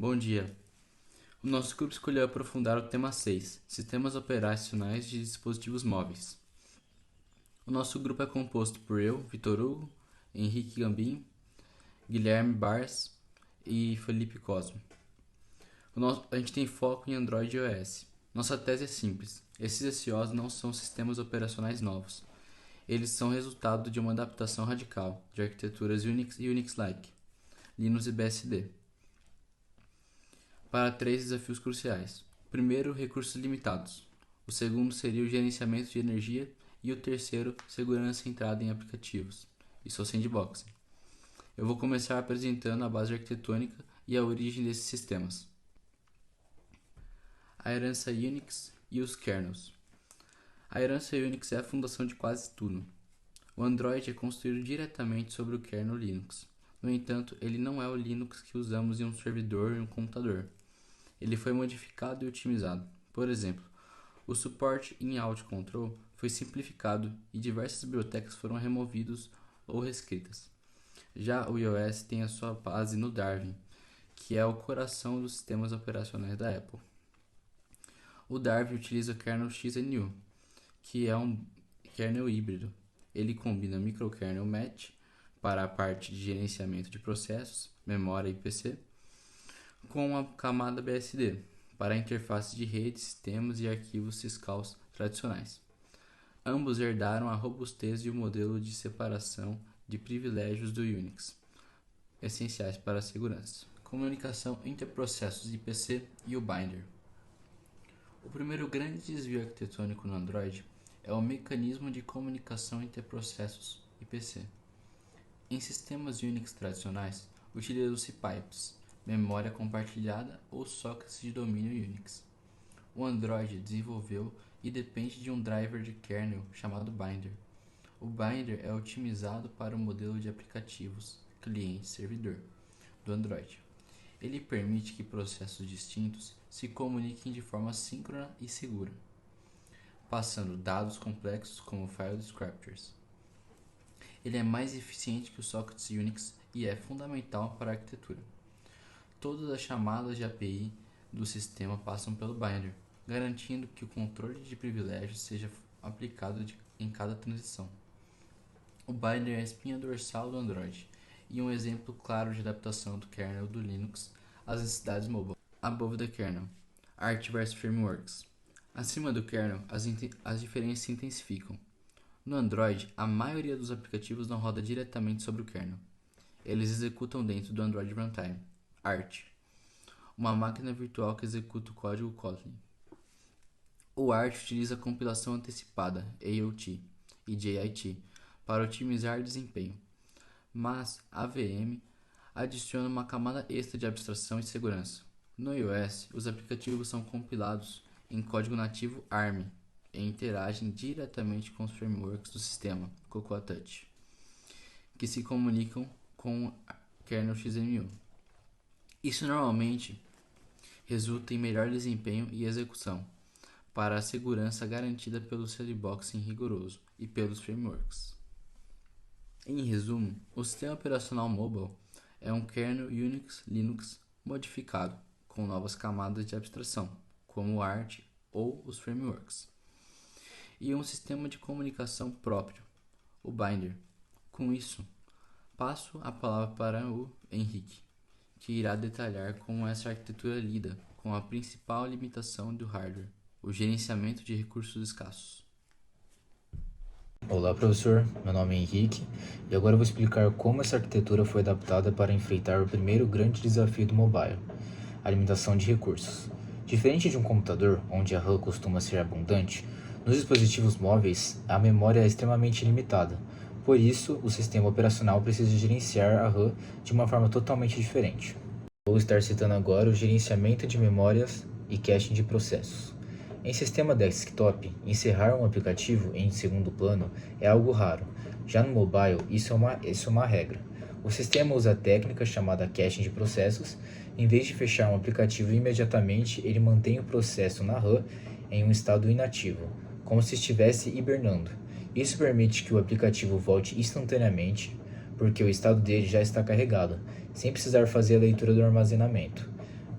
Bom dia. O nosso grupo escolheu aprofundar o tema 6, Sistemas Operacionais de Dispositivos Móveis. O nosso grupo é composto por eu, Vitor Hugo, Henrique Gambim, Guilherme Bars e Felipe Cosmo. A gente tem foco em Android e iOS. Nossa tese é simples. Esses SOs não são sistemas operacionais novos. Eles são resultado de uma adaptação radical de arquiteturas Unix e Unix-like, Linux e BSD, para 3 desafios cruciais. O primeiro, recursos limitados. O segundo seria o gerenciamento de energia e o terceiro, segurança centrada em aplicativos e seu sandboxing. Eu vou começar apresentando a base arquitetônica e a origem desses sistemas. A herança Unix e os kernels. A herança Unix é a fundação de quase tudo. O Android é construído diretamente sobre o kernel Linux. No entanto, ele não é o Linux que usamos em um servidor e um computador. Ele foi modificado e otimizado. Por exemplo, o suporte in-out control foi simplificado e diversas bibliotecas foram removidas ou reescritas. Já o iOS tem a sua base no Darwin, que é o coração dos sistemas operacionais da Apple. O Darwin utiliza o kernel XNU, que é um kernel híbrido. Ele combina microkernel Match para a parte de gerenciamento de processos, memória e PC, com a camada BSD para a interface de redes, sistemas e arquivos syscalls tradicionais. Ambos herdaram a robustez e o modelo de separação de privilégios do Unix, essenciais para a segurança. Comunicação entre processos IPC e o binder. O primeiro grande desvio arquitetônico no Android é o mecanismo de comunicação entre processos IPC. Em sistemas Unix tradicionais, utilizam-se pipes, memória compartilhada ou sockets de domínio Unix. O Android desenvolveu e depende de um driver de kernel chamado binder. O binder é otimizado para o modelo de aplicativos cliente-servidor do Android. Ele permite que processos distintos se comuniquem de forma síncrona e segura, passando dados complexos como file descriptors. Ele é mais eficiente que os sockets Unix e é fundamental para a arquitetura. Todas as chamadas de API do sistema passam pelo binder, garantindo que o controle de privilégios seja aplicado em cada transição. O binder é a espinha dorsal do Android e um exemplo claro de adaptação do kernel do Linux às necessidades mobile. Above the kernel, Arch vs Frameworks. Acima do kernel, as diferenças se intensificam. No Android, a maioria dos aplicativos não roda diretamente sobre o kernel. Eles executam dentro do Android Runtime, Arch, uma máquina virtual que executa o código Kotlin. O Arch utiliza a compilação antecipada, AOT, e JIT, para otimizar desempenho, mas a VM adiciona uma camada extra de abstração e segurança. No iOS, os aplicativos são compilados em código nativo ARM e interagem diretamente com os frameworks do sistema, Cocoa Touch, que se comunicam com o kernel XMU. Isso normalmente resulta em melhor desempenho e execução, para a segurança garantida pelo sandboxing rigoroso e pelos frameworks. Em resumo, o sistema operacional mobile é um kernel Unix Linux modificado, com novas camadas de abstração, como o Arch ou os frameworks, e um sistema de comunicação próprio, o binder. Com isso, passo a palavra para o Henrique, que irá detalhar como essa arquitetura lida com a principal limitação do hardware, o gerenciamento de recursos escassos. Olá, professor. Meu nome é Henrique e agora eu vou explicar como essa arquitetura foi adaptada para enfrentar o primeiro grande desafio do mobile, a limitação de recursos. Diferente de um computador, onde a RAM costuma ser abundante, nos dispositivos móveis a memória é extremamente limitada. Por isso, o sistema operacional precisa gerenciar a RAM de uma forma totalmente diferente. Vou estar citando agora o gerenciamento de memórias e caching de processos. Em sistema desktop, encerrar um aplicativo em segundo plano é algo raro. Já no mobile, isso é uma regra. O sistema usa a técnica chamada caching de processos. Em vez de fechar um aplicativo imediatamente, ele mantém o processo na RAM em um estado inativo, como se estivesse hibernando. Isso permite que o aplicativo volte instantaneamente, porque o estado dele já está carregado, sem precisar fazer a leitura do armazenamento.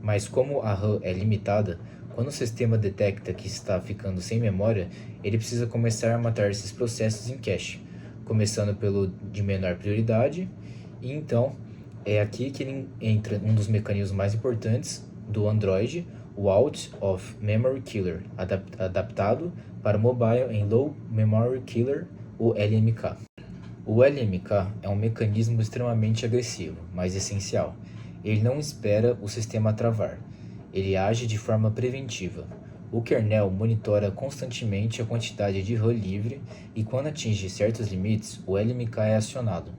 Mas como a RAM é limitada, quando o sistema detecta que está ficando sem memória, ele precisa começar a matar esses processos em cache, começando pelo de menor prioridade, e então é aqui que ele entra um dos mecanismos mais importantes do Android, o Out of Memory Killer, adaptado para mobile em Low Memory Killer, o LMK. O LMK é um mecanismo extremamente agressivo, mas essencial. Ele não espera o sistema travar. Ele age de forma preventiva. O kernel monitora constantemente a quantidade de RAM livre e quando atinge certos limites, o LMK é acionado.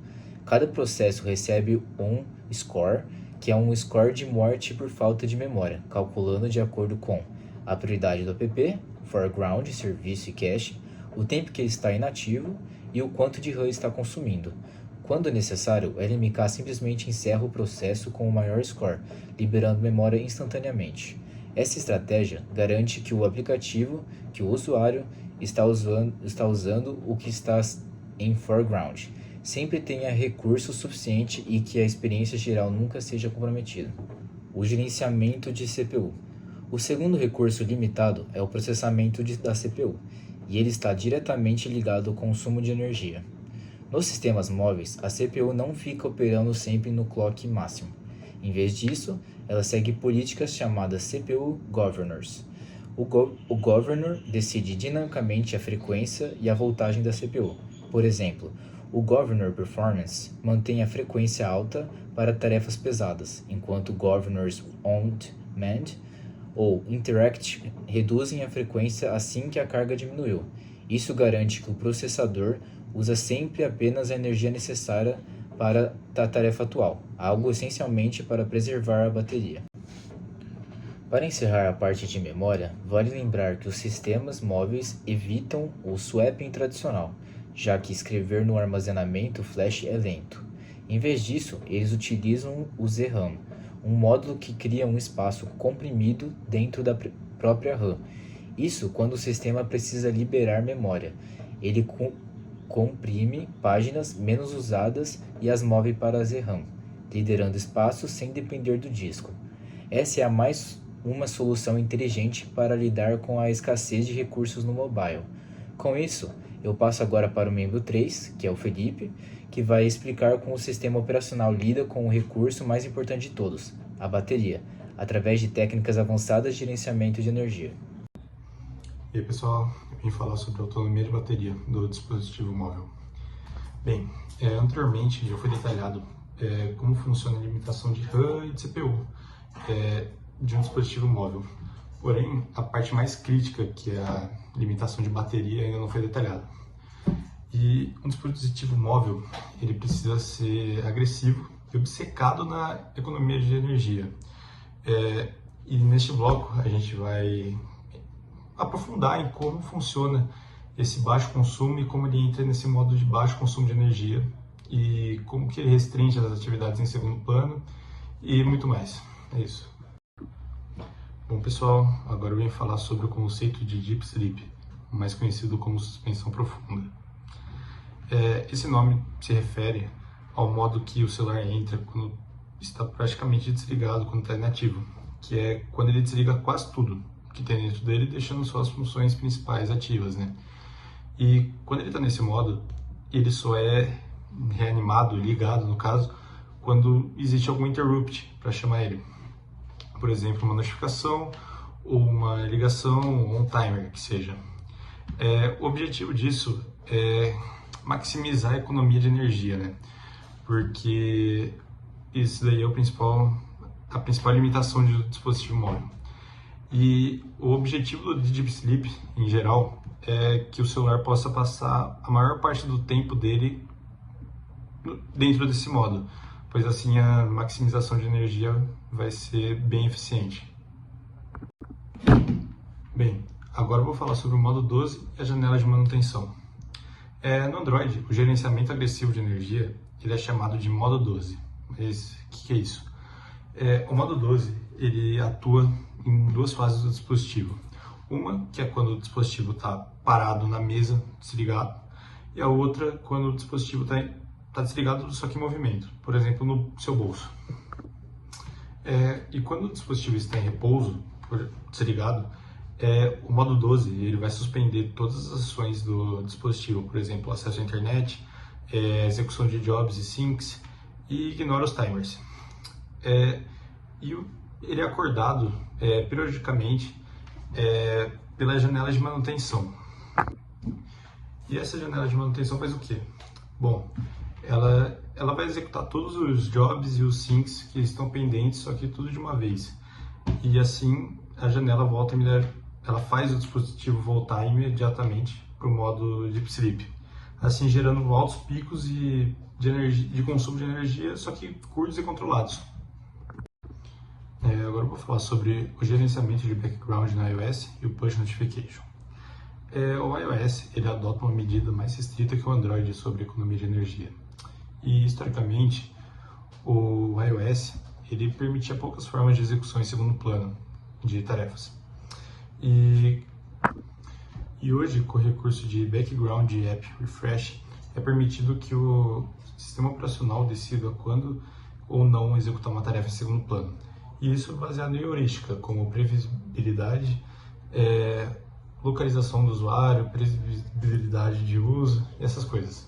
Cada processo recebe um score, que é um score de morte por falta de memória, calculando de acordo com a prioridade do app, foreground, serviço e cache, o tempo que ele está inativo e o quanto de RAM está consumindo. Quando necessário, o LMK simplesmente encerra o processo com o maior score, liberando memória instantaneamente. Essa estratégia garante que o aplicativo, que o usuário está usando o que está em foreground, sempre tenha recurso suficiente e que a experiência geral nunca seja comprometida. O gerenciamento de CPU. O segundo recurso limitado é o processamento da CPU, e ele está diretamente ligado ao consumo de energia. Nos sistemas móveis, a CPU não fica operando sempre no clock máximo. Em vez disso, ela segue políticas chamadas CPU Governors. O Governor decide dinamicamente a frequência e a voltagem da CPU. Por exemplo, o Governor Performance mantém a frequência alta para tarefas pesadas, enquanto Governors On Demand ou Interact reduzem a frequência assim que a carga diminuiu. Isso garante que o processador usa sempre apenas a energia necessária para a tarefa atual, algo essencialmente para preservar a bateria. Para encerrar a parte de memória, vale lembrar que os sistemas móveis evitam o swapping tradicional, já que escrever no armazenamento flash é lento. Em vez disso, eles utilizam o ZRAM, um módulo que cria um espaço comprimido dentro da própria RAM. Isso quando o sistema precisa liberar memória. Ele comprime páginas menos usadas e as move para a ZRAM, liderando espaço sem depender do disco. Essa é uma solução inteligente para lidar com a escassez de recursos no mobile. Com isso, eu passo agora para o membro 3, que é o Felipe, que vai explicar como o sistema operacional lida com o recurso mais importante de todos, a bateria, através de técnicas avançadas de gerenciamento de energia. E aí pessoal, eu vim falar sobre a autonomia de bateria do dispositivo móvel. Bem, anteriormente já foi detalhado como funciona a limitação de RAM e de CPU de um dispositivo móvel. Porém, a parte mais crítica, que é a limitação de bateria, ainda não foi detalhada. E um dispositivo móvel, ele precisa ser agressivo e obcecado na economia de energia. E neste bloco a gente vai aprofundar em como funciona esse baixo consumo e como ele entra nesse modo de baixo consumo de energia e como que ele restringe as atividades em segundo plano e muito mais. É isso. Bom pessoal, agora eu venho falar sobre o conceito de Deep Sleep, mais conhecido como suspensão profunda. Esse nome se refere ao modo que o celular entra quando está praticamente desligado, quando está inativo, que é quando ele desliga quase tudo que tem dentro dele, deixando só as funções principais ativas, né? E quando ele está nesse modo, ele só é reanimado, ligado no caso, quando existe algum interrupt para chamar ele. Por exemplo, uma notificação, ou uma ligação, ou um timer, que seja. O objetivo disso é maximizar a economia de energia, né? Porque isso daí é a principal limitação do dispositivo móvel. E o objetivo do Deep Sleep, em geral, é que o celular possa passar a maior parte do tempo dele dentro desse modo, pois assim a maximização de energia vai ser bem eficiente. Bem, agora eu vou falar sobre o modo 12 e a janela de manutenção. No Android, o gerenciamento agressivo de energia ele é chamado de modo 12. Mas o que é isso? O modo 12 ele atua em duas fases do dispositivo. Uma, que é quando o dispositivo está parado na mesa, desligado, e a outra, quando o dispositivo está desligado, só que em movimento, por exemplo, no seu bolso. E quando o dispositivo está em repouso, desligado, o modo 12 ele vai suspender todas as ações do dispositivo, por exemplo, acesso à internet, execução de jobs e syncs, e ignora os timers. Ele é acordado periodicamente pela janela de manutenção. E essa janela de manutenção faz o quê? Bom, ela vai executar todos os jobs e os syncs que estão pendentes, só que tudo de uma vez. E assim a janela volta, ela faz o dispositivo voltar imediatamente para o modo Deep Sleep, assim gerando altos picos de consumo de energia, só que curtos e controlados. Agora eu vou falar sobre o gerenciamento de background no iOS e o Push Notification. O iOS ele adota uma medida mais restrita que o Android sobre economia de energia. E historicamente, o iOS ele permitia poucas formas de execução em segundo plano de tarefas. E hoje, com o recurso de Background App Refresh, é permitido que o sistema operacional decida quando ou não executar uma tarefa em segundo plano. E isso é baseado em heurística, como previsibilidade, localização do usuário, previsibilidade de uso, essas coisas.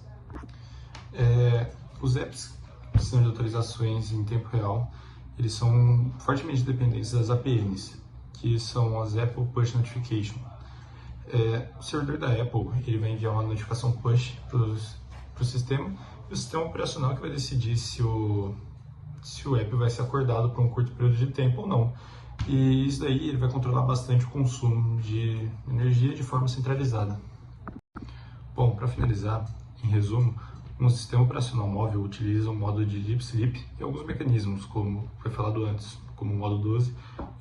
Os apps que precisam de atualizações em tempo real, eles são fortemente dependentes das APNs, que são as Apple Push Notification. O servidor da Apple ele vai enviar uma notificação push para o sistema, e o sistema operacional que vai decidir se o app vai ser acordado por um curto período de tempo ou não. E isso daí ele vai controlar bastante o consumo de energia de forma centralizada. Bom, para finalizar, em resumo, um sistema operacional móvel utiliza o modo de Deep Sleep e alguns mecanismos, como foi falado antes, como o modo 12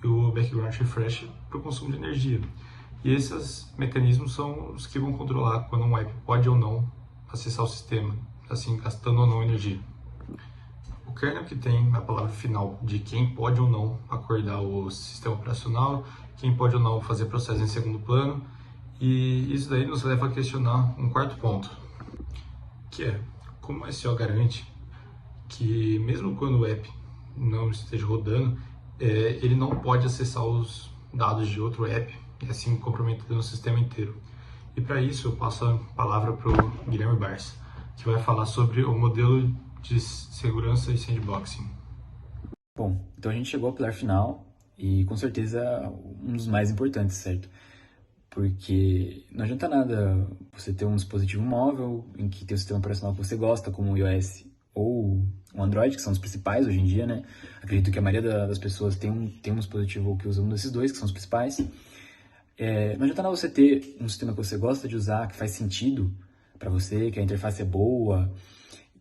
e o Background Refresh para o consumo de energia. E esses mecanismos são os que vão controlar quando um app pode ou não acessar o sistema, assim, gastando ou não energia. O kernel que tem a palavra final de quem pode ou não acordar o sistema operacional, quem pode ou não fazer processo em segundo plano, e isso daí nos leva a questionar um quarto ponto, que é como o SEO garante que mesmo quando o app não esteja rodando, ele não pode acessar os dados de outro app, e assim comprometendo o sistema inteiro. E para isso eu passo a palavra para o Guilherme Bars, que vai falar sobre o modelo de segurança e sandboxing. Bom, então a gente chegou ao pilar final e com certeza um dos mais importantes, certo? Porque não adianta nada você ter um dispositivo móvel em que tem o sistema operacional que você gosta, como o iOS ou o Android, que são os principais hoje em dia, né? Acredito que a maioria das pessoas tem um dispositivo que usa um desses dois, que são os principais. Não adianta nada você ter um sistema que você gosta de usar, que faz sentido para você, que a interface é boa,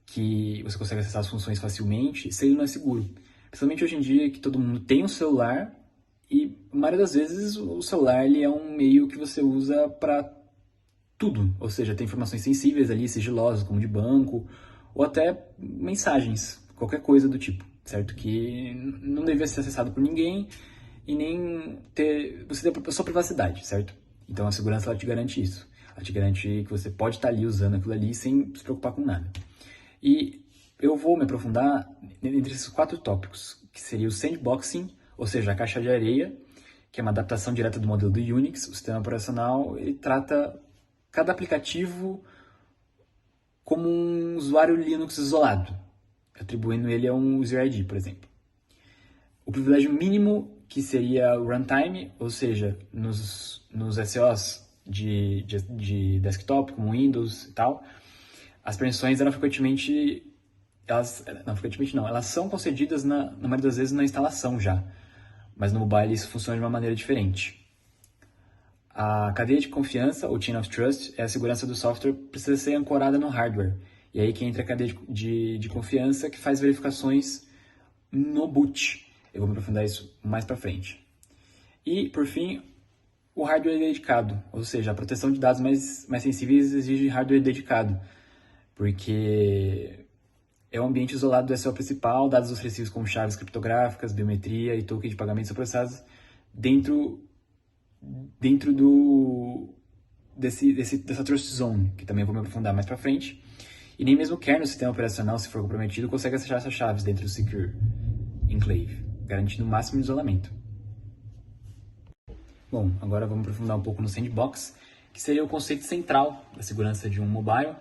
que você consegue acessar as funções facilmente, se ele não é seguro. Principalmente hoje em dia que todo mundo tem um celular e a maioria das vezes o celular ele é um meio que você usa para tudo. Ou seja, tem informações sensíveis ali, sigilosas, como de banco, ou até mensagens, qualquer coisa do tipo, certo? Que não deveria ser acessado por ninguém e nem você ter a sua privacidade, certo? Então a segurança ela te garante isso. Ela te garante que você pode estar ali usando aquilo ali sem se preocupar com nada. E eu vou me aprofundar entre esses 4 tópicos, que seria o sandboxing, ou seja, a caixa de areia, que é uma adaptação direta do modelo do Unix. O sistema operacional ele trata cada aplicativo como um usuário Linux isolado, atribuindo ele a um user ID, por exemplo. O privilégio mínimo, que seria o runtime, ou seja, nos SOs de desktop, como Windows e tal, as permissões elas são concedidas na maioria das vezes na instalação já, mas no mobile isso funciona de uma maneira diferente. A cadeia de confiança, ou Chain of Trust, é a segurança do software precisa ser ancorada no hardware. E aí que entra a cadeia de confiança que faz verificações no boot. Eu vou me aprofundar isso mais para frente. E, por fim, o hardware dedicado, ou seja, a proteção de dados mais sensíveis exige hardware dedicado, porque é um ambiente isolado do SO principal, dados oferecidos como chaves criptográficas, biometria e token de pagamento são processados dentro dessa Trust Zone, que também vou me aprofundar mais para frente. E nem mesmo o kernel do sistema operacional, se for comprometido, consegue acessar essas chaves dentro do Secure Enclave. garantindo o máximo de isolamento. Bom, agora vamos aprofundar um pouco no sandbox, que seria o conceito central da segurança de um mobile.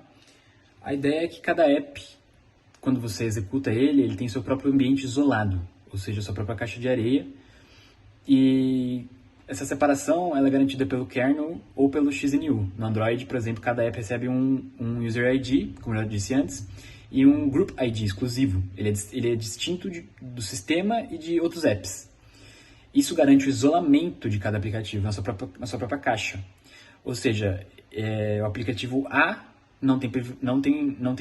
A ideia é que cada app, quando você executa ele tem seu próprio ambiente isolado, ou seja, sua própria caixa de areia, e essa separação ela é garantida pelo kernel ou pelo XNU. No Android, por exemplo, cada app recebe um User ID, como eu já disse antes, e um Group ID exclusivo. Ele é distinto do sistema e de outros apps. Isso garante o isolamento de cada aplicativo na sua própria caixa. Ou seja, o aplicativo A não tem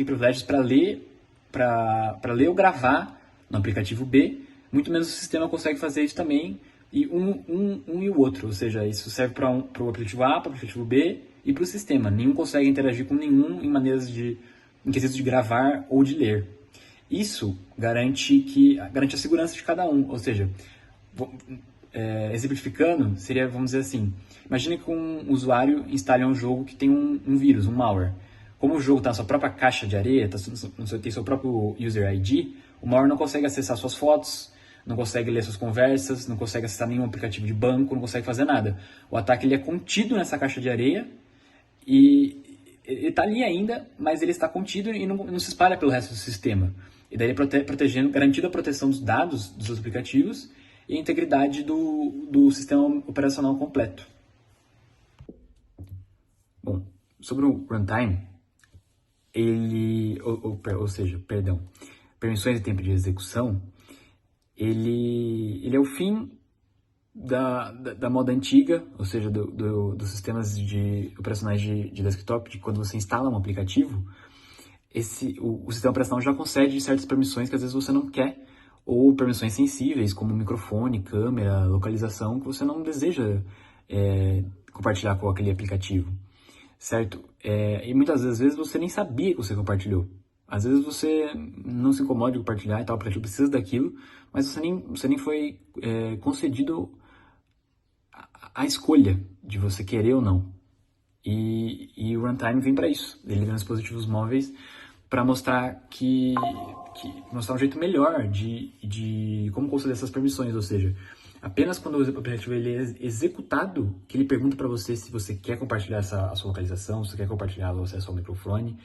privilégios para ler ou gravar no aplicativo B, muito menos o sistema consegue fazer isso também, e um e o outro, ou seja, isso serve para o aplicativo A, para o aplicativo B e para o sistema. Nenhum consegue interagir com nenhum em quesitos de gravar ou de ler. Isso garante a segurança de cada um, ou seja, exemplificando, seria, vamos dizer assim, imagine que um usuário instale um jogo que tem um vírus, um malware. Como o jogo está na sua própria caixa de areia, tem seu próprio User ID, o malware não consegue acessar suas fotos, não consegue ler suas conversas, não consegue acessar nenhum aplicativo de banco, não consegue fazer nada. O ataque ele é contido nessa caixa de areia e ele está ali ainda, mas ele está contido e não se espalha pelo resto do sistema. E daí garantindo a proteção dos dados dos seus aplicativos e a integridade do sistema operacional completo. Bom, sobre o runtime, permissões de tempo de execução, ele é o fim da moda antiga, ou seja, dos sistemas operacionais de desktop, de quando você instala um aplicativo, o sistema operacional já concede certas permissões que às vezes você não quer, ou permissões sensíveis, como microfone, câmera, localização, que você não deseja compartilhar com aquele aplicativo, certo? E muitas vezes você nem sabia que você compartilhou. Às vezes você não se incomoda de compartilhar e tal, o aplicativo precisa daquilo, mas você nem foi concedido a escolha de você querer ou não. E o runtime vem para isso. Ele vem nos dispositivos móveis para mostrar mostrar um jeito melhor de como conceder essas permissões, ou seja, apenas quando o aplicativo ele é executado que ele pergunta para você se você quer compartilhar a sua localização, se você quer compartilhar o acesso ao microfone,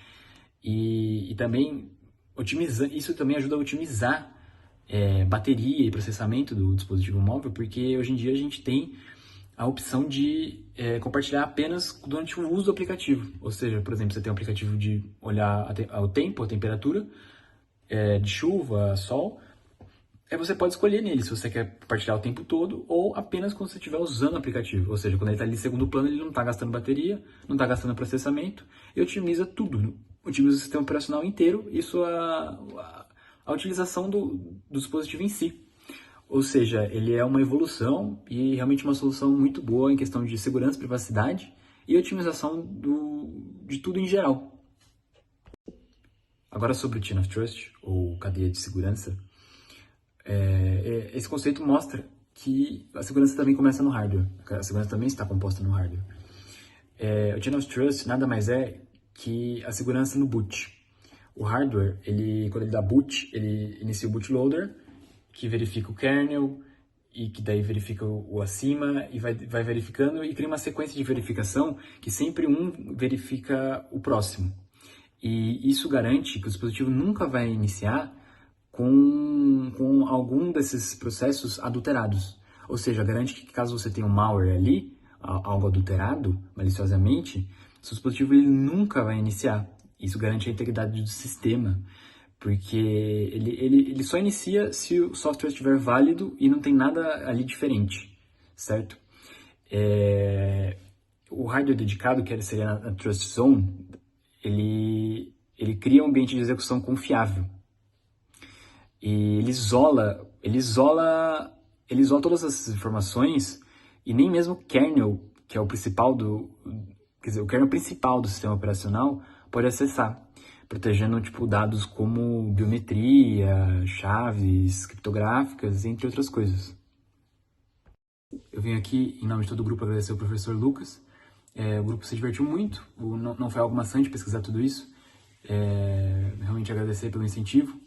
e também isso também ajuda a otimizar bateria e processamento do dispositivo móvel, porque hoje em dia a gente tem a opção de compartilhar apenas durante o uso do aplicativo. Ou seja, por exemplo, você tem um aplicativo de olhar o tempo, a temperatura, de chuva, sol, você pode escolher nele se você quer compartilhar o tempo todo ou apenas quando você estiver usando o aplicativo. Ou seja, quando ele está ali em segundo plano, ele não está gastando bateria, não está gastando processamento e otimiza tudo. Otimiza o sistema operacional inteiro e a utilização do dispositivo em si. Ou seja, ele é uma evolução e realmente uma solução muito boa em questão de segurança, privacidade e otimização de tudo em geral. Agora sobre o Chain of Trust, ou cadeia de segurança, esse conceito mostra que a segurança também começa no hardware, a segurança também está composta no hardware. O Chain of Trust nada mais é que a segurança no boot. O hardware, quando ele dá boot, ele inicia o bootloader, que verifica o kernel, e que daí verifica o acima, e vai verificando, e cria uma sequência de verificação, que sempre um verifica o próximo. E isso garante que o dispositivo nunca vai iniciar com algum desses processos adulterados. Ou seja, garante que caso você tenha um malware ali, algo adulterado, maliciosamente, seu dispositivo ele nunca vai iniciar. Isso garante a integridade do sistema, porque ele só inicia se o software estiver válido e não tem nada ali diferente, certo? O hardware dedicado, que seria a Trust Zone, ele cria um ambiente de execução confiável. E ele isola todas essas informações e nem mesmo o kernel, que é o principal o kernel principal do sistema operacional, pode acessar, protegendo dados como biometria, chaves criptográficas, entre outras coisas. Eu venho aqui, em nome de todo o grupo, agradecer ao professor Lucas. O grupo se divertiu muito, não foi algo maçante pesquisar tudo isso. Realmente agradecer pelo incentivo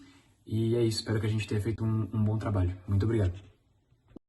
E é isso, espero que a gente tenha feito um bom trabalho. Muito obrigado.